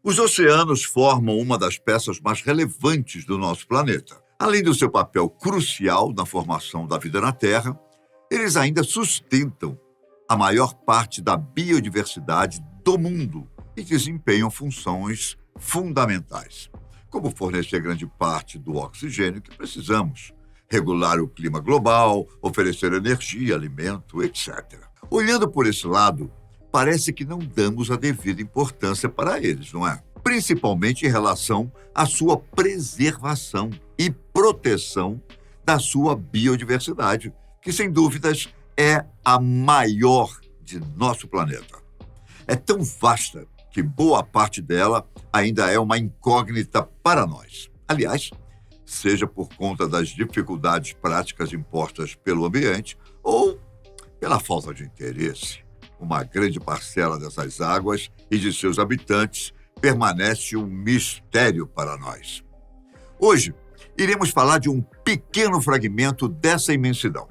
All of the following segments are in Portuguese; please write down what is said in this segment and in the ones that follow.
Os oceanos formam uma das peças mais relevantes do nosso planeta. Além do seu papel crucial na formação da vida na Terra, eles ainda sustentam a maior parte da biodiversidade do mundo e desempenham funções fundamentais, como fornecer grande parte do oxigênio que precisamos, regular o clima global, oferecer energia, alimento, etc. Olhando por esse lado, parece que não damos a devida importância para eles, não é? Principalmente em relação à sua preservação e proteção da sua biodiversidade, que, sem dúvidas, é a maior de nosso planeta. É tão vasta que boa parte dela ainda é uma incógnita para nós. Aliás, seja por conta das dificuldades práticas impostas pelo ambiente ou pela falta de interesse. Uma grande parcela dessas águas e de seus habitantes permanece um mistério para nós. Hoje, iremos falar de um pequeno fragmento dessa imensidão.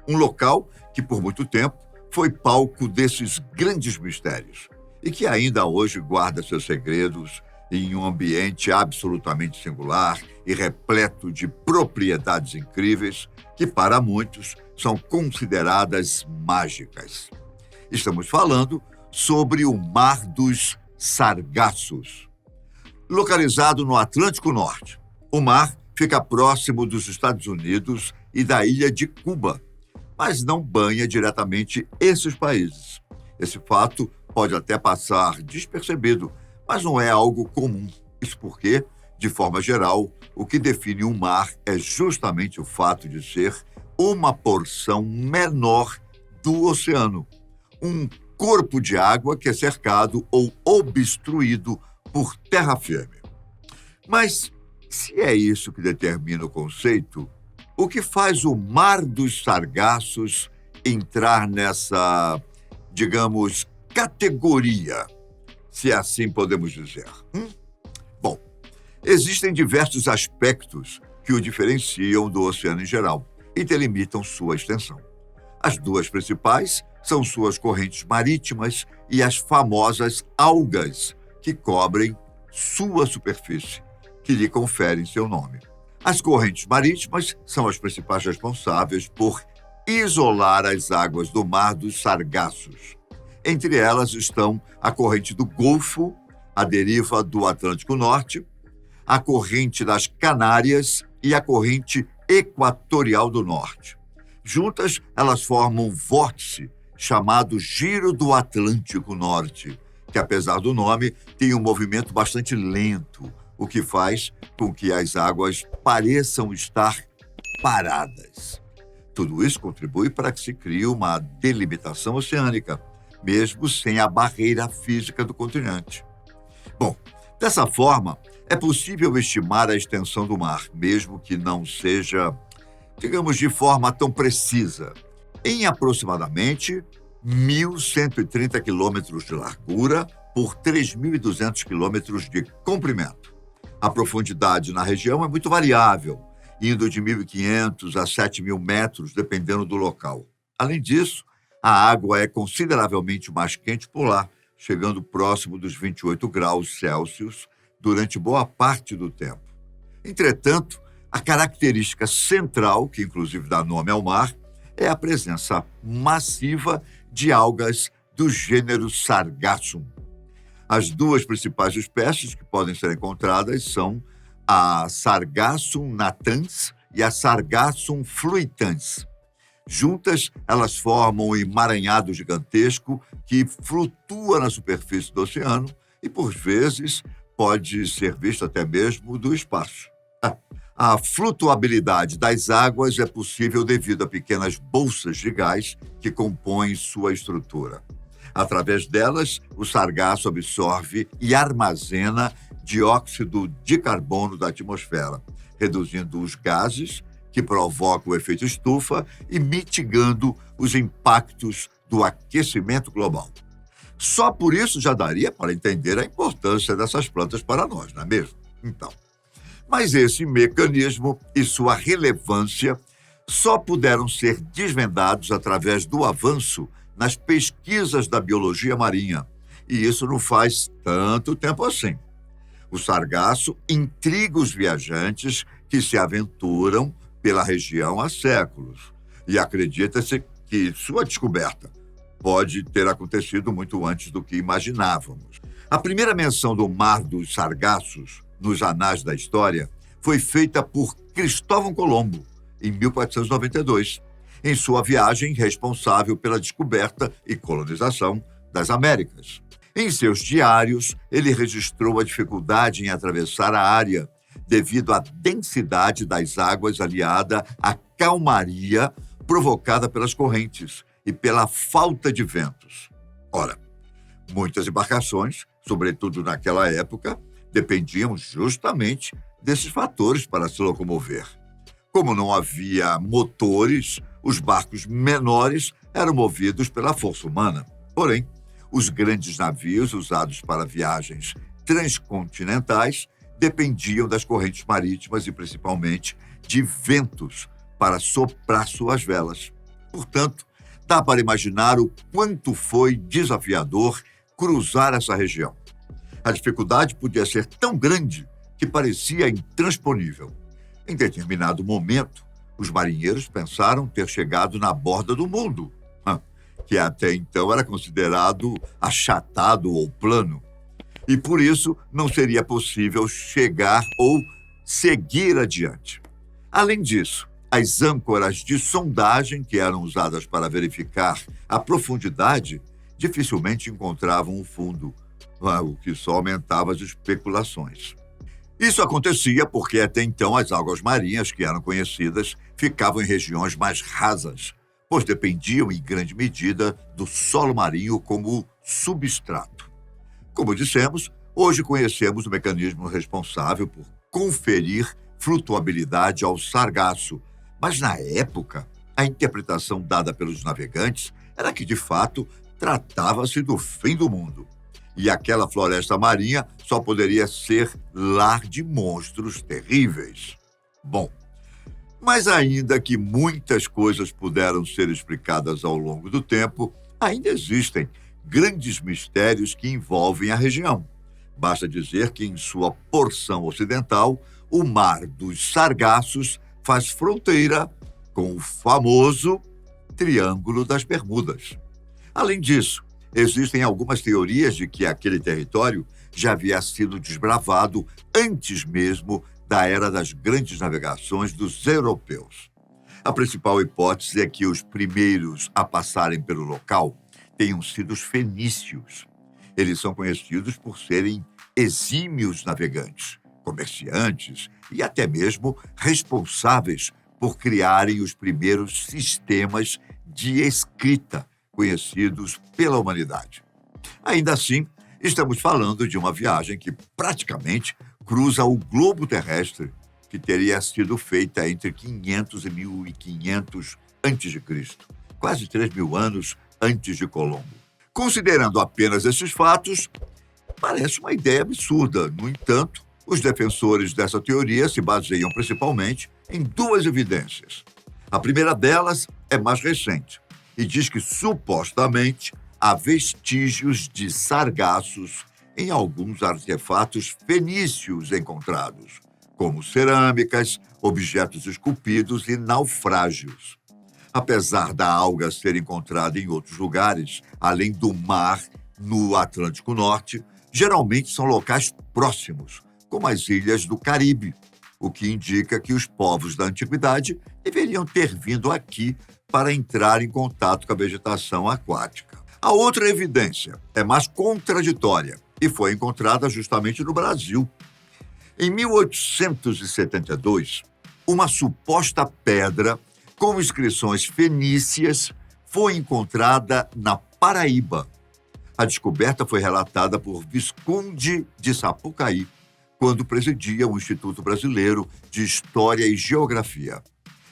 Um local que, por muito tempo, foi palco desses grandes mistérios e que ainda hoje guarda seus segredos em um ambiente absolutamente singular e repleto de propriedades incríveis que, para muitos, são consideradas mágicas. Estamos falando sobre o Mar dos Sargassos. Localizado no Atlântico Norte, o mar fica próximo dos Estados Unidos e da ilha de Cuba, mas não banha diretamente esses países. Esse fato pode até passar despercebido, mas não é algo comum. Isso porque, de forma geral, o que define um mar é justamente o fato de ser uma porção menor do oceano, um corpo de água que é cercado ou obstruído por terra firme. Mas, se é isso que determina o conceito, o que faz o Mar dos Sargassos entrar nessa, digamos, categoria, se assim podemos dizer? Bom, existem diversos aspectos que o diferenciam do oceano em geral e delimitam sua extensão. As duas principais são suas correntes marítimas e as famosas algas que cobrem sua superfície, que lhe conferem seu nome. As correntes marítimas são as principais responsáveis por isolar as águas do Mar dos Sargassos. Entre elas estão a corrente do Golfo, a deriva do Atlântico Norte, a corrente das Canárias e a corrente equatorial do Norte. Juntas, elas formam um vórtice chamado Giro do Atlântico Norte, que, apesar do nome, tem um movimento bastante lento, o que faz com que as águas pareçam estar paradas. Tudo isso contribui para que se crie uma delimitação oceânica, mesmo sem a barreira física do continente. Bom, dessa forma, é possível estimar a extensão do mar, mesmo que não seja, digamos, de forma tão precisa, em aproximadamente 1.130 quilômetros de largura por 3.200 quilômetros de comprimento. A profundidade na região é muito variável, indo de 1.500 a 7.000 metros, dependendo do local. Além disso, a água é consideravelmente mais quente por lá, chegando próximo dos 28 graus Celsius durante boa parte do tempo. Entretanto, a característica central, que inclusive dá nome ao mar, é a presença massiva de algas do gênero Sargassum. As duas principais espécies que podem ser encontradas são a Sargassum natans e a Sargassum fluitans. Juntas, elas formam um emaranhado gigantesco que flutua na superfície do oceano e, por vezes, pode ser visto até mesmo do espaço. A flutuabilidade das águas é possível devido a pequenas bolsas de gás que compõem sua estrutura. Através delas, o sargaço absorve e armazena dióxido de carbono da atmosfera, reduzindo os gases que provocam o efeito estufa e mitigando os impactos do aquecimento global. Só por isso já daria para entender a importância dessas plantas para nós, não é mesmo? Então, mas esse mecanismo e sua relevância só puderam ser desvendados através do avanço nas pesquisas da biologia marinha. E isso não faz tanto tempo assim. O sargaço intriga os viajantes que se aventuram pela região há séculos. E acredita-se que sua descoberta pode ter acontecido muito antes do que imaginávamos. A primeira menção do Mar dos Sargassos nos anais da história foi feita por Cristóvão Colombo, em 1492, em sua viagem responsável pela descoberta e colonização das Américas. Em seus diários, ele registrou a dificuldade em atravessar a área devido à densidade das águas aliada à calmaria provocada pelas correntes e pela falta de ventos. Ora, muitas embarcações, sobretudo naquela época, dependiam justamente desses fatores para se locomover. Como não havia motores, os barcos menores eram movidos pela força humana. Porém, os grandes navios usados para viagens transcontinentais dependiam das correntes marítimas e, principalmente, de ventos para soprar suas velas. Portanto, dá para imaginar o quanto foi desafiador cruzar essa região. A dificuldade podia ser tão grande que parecia intransponível. Em determinado momento, os marinheiros pensaram ter chegado na borda do mundo, que até então era considerado achatado ou plano. E por isso não seria possível chegar ou seguir adiante. Além disso, as âncoras de sondagem que eram usadas para verificar a profundidade dificilmente encontravam o fundo, o que só aumentava as especulações. Isso acontecia porque até então as algas marinhas que eram conhecidas ficavam em regiões mais rasas, pois dependiam em grande medida do solo marinho como substrato. Como dissemos, hoje conhecemos o mecanismo responsável por conferir flutuabilidade ao sargaço, mas na época, a interpretação dada pelos navegantes era que, de fato, tratava-se do fim do mundo. E aquela floresta marinha só poderia ser lar de monstros terríveis. Bom, mas ainda que muitas coisas puderam ser explicadas ao longo do tempo, ainda existem grandes mistérios que envolvem a região. Basta dizer que, em sua porção ocidental, o Mar dos Sargassos faz fronteira com o famoso Triângulo das Bermudas. Além disso, existem algumas teorias de que aquele território já havia sido desbravado antes mesmo da era das grandes navegações dos europeus. A principal hipótese é que os primeiros a passarem pelo local tenham sido os fenícios. Eles são conhecidos por serem exímios navegantes, comerciantes e até mesmo responsáveis por criarem os primeiros sistemas de escrita conhecidos pela humanidade. Ainda assim, estamos falando de uma viagem que praticamente cruza o globo terrestre, que teria sido feita entre 500 e 1500 a.C., quase 3.000 anos antes de Colombo. Considerando apenas esses fatos, parece uma ideia absurda. No entanto, os defensores dessa teoria se baseiam principalmente em duas evidências. A primeira delas é mais recente e diz que, supostamente, há vestígios de sargassos em alguns artefatos fenícios encontrados, como cerâmicas, objetos esculpidos e naufrágios. Apesar da alga ser encontrada em outros lugares, além do mar no Atlântico Norte, geralmente são locais próximos, como as ilhas do Caribe, o que indica que os povos da antiguidade deveriam ter vindo aqui para entrar em contato com a vegetação aquática. A outra evidência é mais contraditória e foi encontrada justamente no Brasil. Em 1872, uma suposta pedra com inscrições fenícias foi encontrada na Paraíba. A descoberta foi relatada por Visconde de Sapucaí, quando presidia o Instituto Brasileiro de História e Geografia.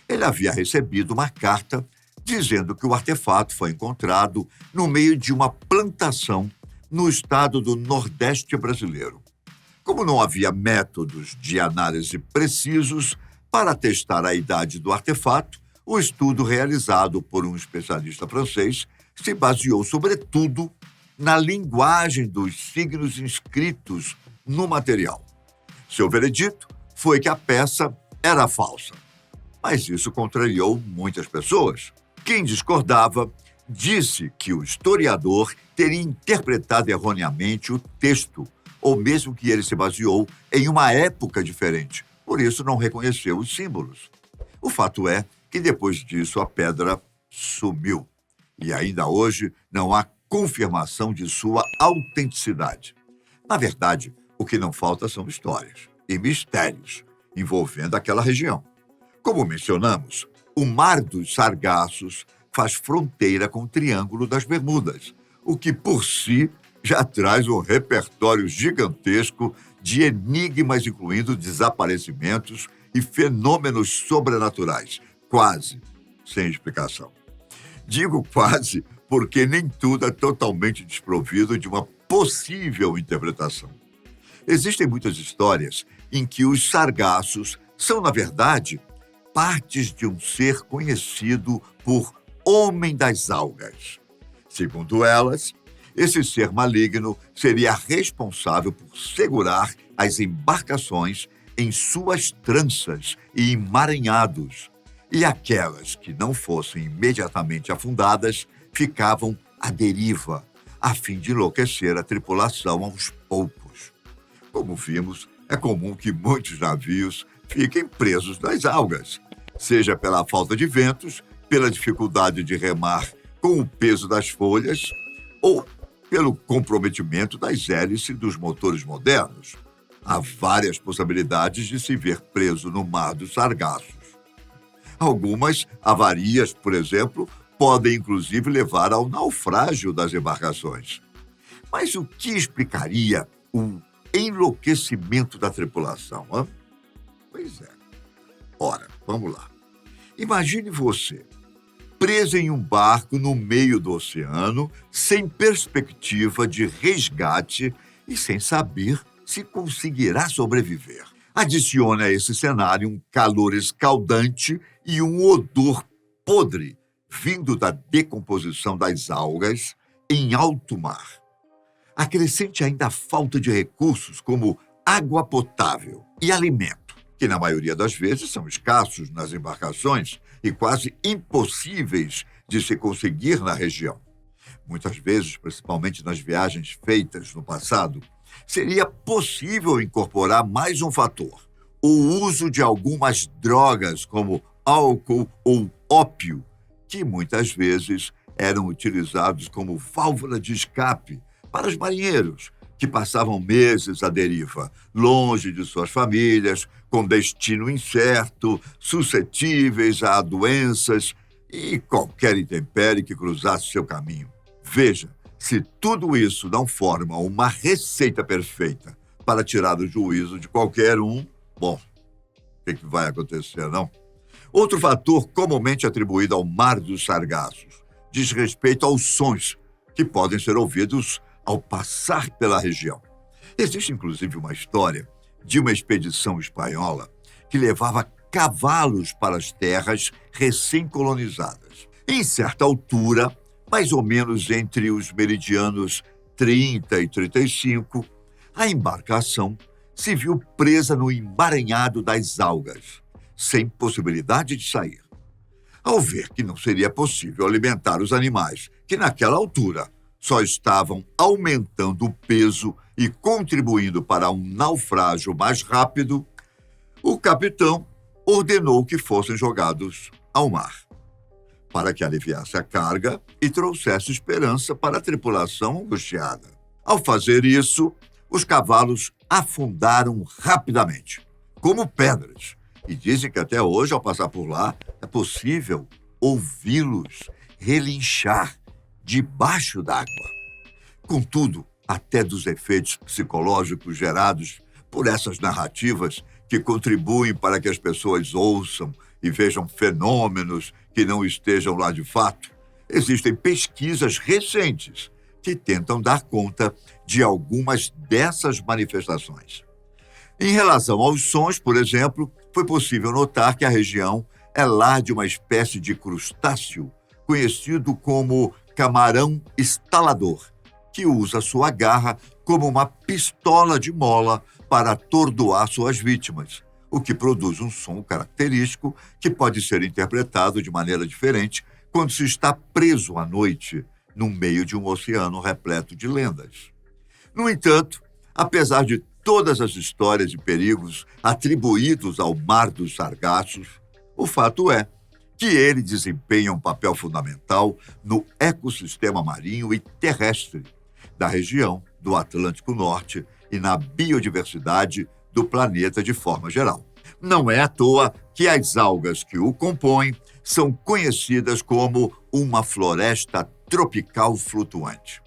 Ele havia recebido uma carta dizendo que o artefato foi encontrado no meio de uma plantação no estado do Nordeste brasileiro. Como não havia métodos de análise precisos para testar a idade do artefato, o estudo realizado por um especialista francês se baseou, sobretudo, na linguagem dos signos inscritos no material. Seu veredito foi que a peça era falsa. Mas isso contrariou muitas pessoas. Quem discordava disse que o historiador teria interpretado erroneamente o texto, ou mesmo que ele se baseou em uma época diferente, por isso não reconheceu os símbolos. O fato é que depois disso a pedra sumiu. E ainda hoje não há confirmação de sua autenticidade. Na verdade, o que não falta são histórias e mistérios envolvendo aquela região. Como mencionamos, o Mar dos Sargassos faz fronteira com o Triângulo das Bermudas, o que por si já traz um repertório gigantesco de enigmas, incluindo desaparecimentos e fenômenos sobrenaturais, quase sem explicação. Digo quase porque nem tudo é totalmente desprovido de uma possível interpretação. Existem muitas histórias em que os sargassos são, na verdade, partes de um ser conhecido por Homem das Algas. Segundo elas, esse ser maligno seria responsável por segurar as embarcações em suas tranças e emaranhados, e aquelas que não fossem imediatamente afundadas ficavam à deriva, a fim de enlouquecer a tripulação aos poucos. Como vimos, é comum que muitos navios fiquem presos nas algas, seja pela falta de ventos, pela dificuldade de remar com o peso das folhas ou pelo comprometimento das hélices dos motores modernos. Há várias possibilidades de se ver preso no Mar dos Sargassos. Algumas avarias, por exemplo, podem inclusive levar ao naufrágio das embarcações. Mas o que explicaria o enlouquecimento da tripulação, hein? Pois é. Ora, vamos lá. Imagine você, preso em um barco no meio do oceano, sem perspectiva de resgate e sem saber se conseguirá sobreviver. Adicione a esse cenário um calor escaldante e um odor podre vindo da decomposição das algas em alto mar. Acrescente ainda a falta de recursos como água potável e alimento, que na maioria das vezes são escassos nas embarcações e quase impossíveis de se conseguir na região. Muitas vezes, principalmente nas viagens feitas no passado, seria possível incorporar mais um fator: o uso de algumas drogas como álcool ou ópio, que muitas vezes eram utilizados como válvula de escape para os marinheiros, que passavam meses à deriva, longe de suas famílias, com destino incerto, suscetíveis a doenças e qualquer intempérie que cruzasse seu caminho. Veja, se tudo isso não forma uma receita perfeita para tirar o juízo de qualquer um, bom, o que vai acontecer, não? Outro fator comumente atribuído ao Mar dos Sargassos diz respeito aos sons que podem ser ouvidos ao passar pela região. Existe, inclusive, uma história de uma expedição espanhola que levava cavalos para as terras recém-colonizadas. Em certa altura, mais ou menos entre os meridianos 30 e 35, a embarcação se viu presa no emaranhado das algas, sem possibilidade de sair. Ao ver que não seria possível alimentar os animais, que naquela altura só estavam aumentando o peso e contribuindo para um naufrágio mais rápido, o capitão ordenou que fossem jogados ao mar, para que aliviasse a carga e trouxesse esperança para a tripulação angustiada. Ao fazer isso, os cavalos afundaram rapidamente, como pedras, e dizem que até hoje, ao passar por lá, é possível ouvi-los relinchar debaixo d'água. Contudo, até dos efeitos psicológicos gerados por essas narrativas que contribuem para que as pessoas ouçam e vejam fenômenos que não estejam lá de fato, existem pesquisas recentes que tentam dar conta de algumas dessas manifestações. Em relação aos sons, por exemplo, foi possível notar que a região é lar de uma espécie de crustáceo conhecido como camarão estalador, que usa sua garra como uma pistola de mola para atordoar suas vítimas, o que produz um som característico que pode ser interpretado de maneira diferente quando se está preso à noite no meio de um oceano repleto de lendas. No entanto, apesar de todas as histórias de perigos atribuídos ao Mar dos Sargassos, o fato é que ele desempenha um papel fundamental no ecossistema marinho e terrestre da região do Atlântico Norte e na biodiversidade do planeta de forma geral. Não é à toa que as algas que o compõem são conhecidas como uma floresta tropical flutuante.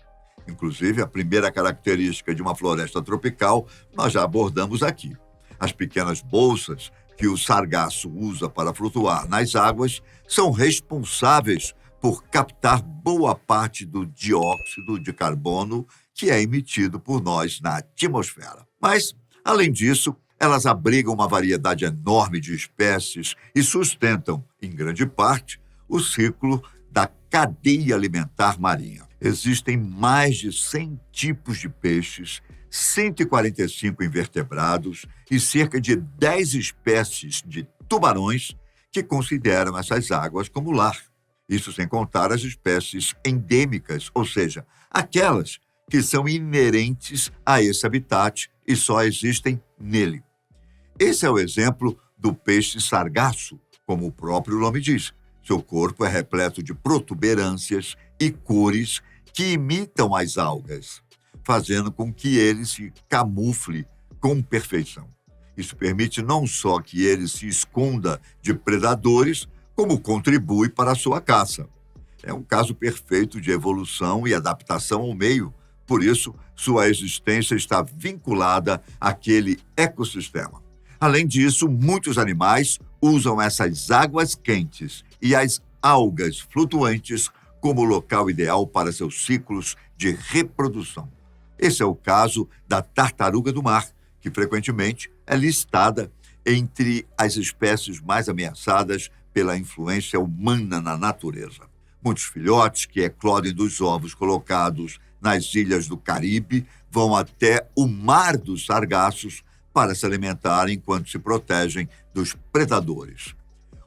Inclusive, a primeira característica de uma floresta tropical nós já abordamos aqui. As pequenas bolsas que o sargaço usa para flutuar nas águas são responsáveis por captar boa parte do dióxido de carbono que é emitido por nós na atmosfera. Mas, além disso, elas abrigam uma variedade enorme de espécies e sustentam, em grande parte, o ciclo da cadeia alimentar marinha. Existem mais de 100 tipos de peixes, 145 invertebrados e cerca de 10 espécies de tubarões que consideram essas águas como lar. Isso sem contar as espécies endêmicas, ou seja, aquelas que são inerentes a esse habitat e só existem nele. Esse é o exemplo do peixe sargaço, como o próprio nome diz. Seu corpo é repleto de protuberâncias e cores que imitam as algas, fazendo com que ele se camufle com perfeição. Isso permite não só que ele se esconda de predadores, como contribui para a sua caça. É um caso perfeito de evolução e adaptação ao meio, por isso, sua existência está vinculada àquele ecossistema. Além disso, muitos animais usam essas águas quentes e as algas flutuantes como local ideal para seus ciclos de reprodução. Esse é o caso da tartaruga do mar, que frequentemente é listada entre as espécies mais ameaçadas pela influência humana na natureza. Muitos filhotes que eclodem dos ovos colocados nas ilhas do Caribe vão até o Mar dos Sargassos para se alimentarem enquanto se protegem dos predadores.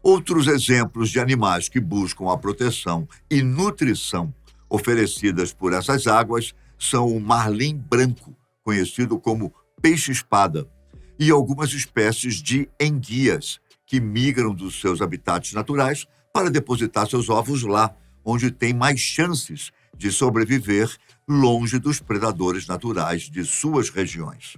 Outros exemplos de animais que buscam a proteção e nutrição oferecidas por essas águas são o marlim branco, conhecido como peixe-espada, e algumas espécies de enguias, que migram dos seus habitats naturais para depositar seus ovos lá, onde tem mais chances de sobreviver longe dos predadores naturais de suas regiões.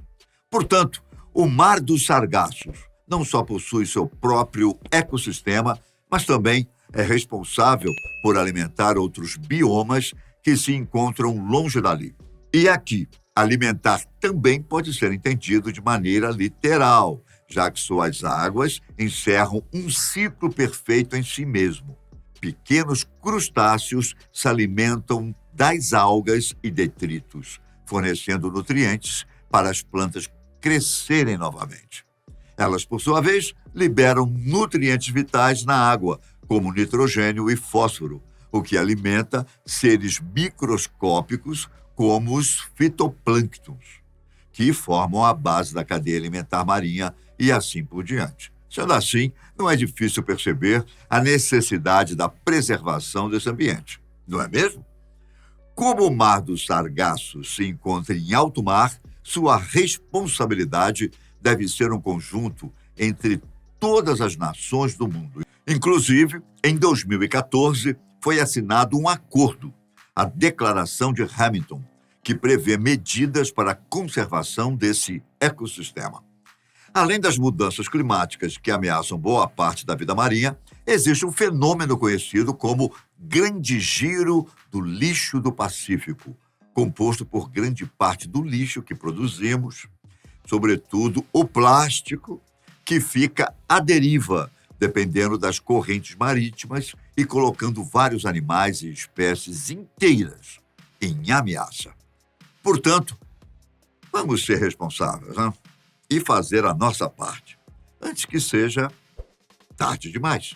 Portanto, o Mar dos Sargassos não só possui seu próprio ecossistema, mas também é responsável por alimentar outros biomas que se encontram longe dali. E aqui, alimentar também pode ser entendido de maneira literal, já que suas águas encerram um ciclo perfeito em si mesmo. Pequenos crustáceos se alimentam das algas e detritos, fornecendo nutrientes para as plantas crescerem novamente. Elas, por sua vez, liberam nutrientes vitais na água, como nitrogênio e fósforo, o que alimenta seres microscópicos como os fitoplânctons, que formam a base da cadeia alimentar marinha e assim por diante. Sendo assim, não é difícil perceber a necessidade da preservação desse ambiente, não é mesmo? Como o Mar dos Sargassos se encontra em alto mar, sua responsabilidade deve ser um conjunto entre todas as nações do mundo. Inclusive, em 2014, foi assinado um acordo, a Declaração de Hamilton, que prevê medidas para a conservação desse ecossistema. Além das mudanças climáticas que ameaçam boa parte da vida marinha, existe um fenômeno conhecido como Grande Giro do Lixo do Pacífico, composto por grande parte do lixo que produzimos, sobretudo o plástico, que fica à deriva, dependendo das correntes marítimas e colocando vários animais e espécies inteiras em ameaça. Portanto, vamos ser responsáveis, né? E fazer a nossa parte, antes que seja tarde demais.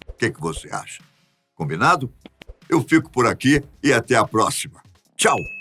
O que você acha? Combinado? Eu fico por aqui e até a próxima. Tchau!